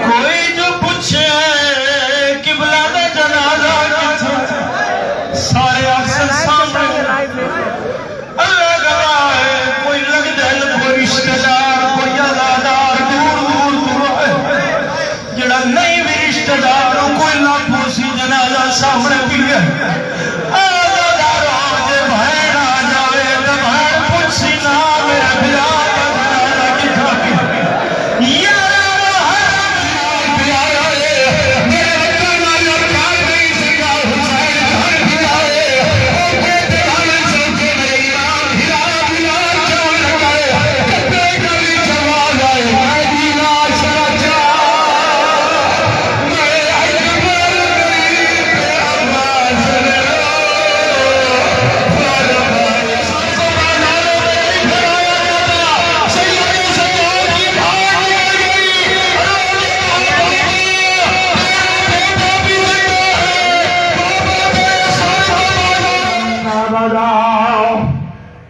कोई जो पूछे किबला दा जनाजा किथे, सारे अफसर सामने अल्लाह गवाह। कोई लगदा है कोई रिश्तेदार कोई अज़ादार दूर दूर जड़ा नहीं भी रिश्तेदार कोई लाखों सी जनाजा सामने भी है।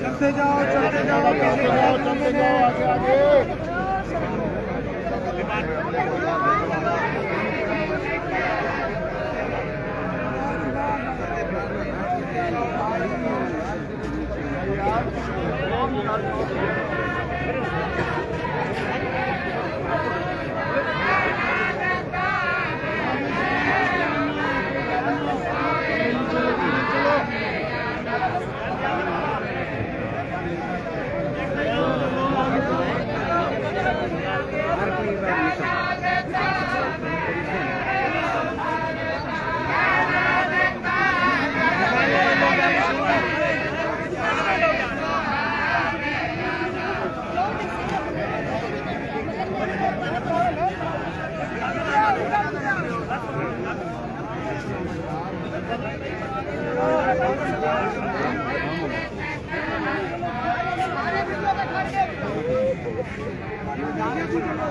चलते जाओ चलते जाओ चलते जाओ चलते जाओ आगे आगे Zaten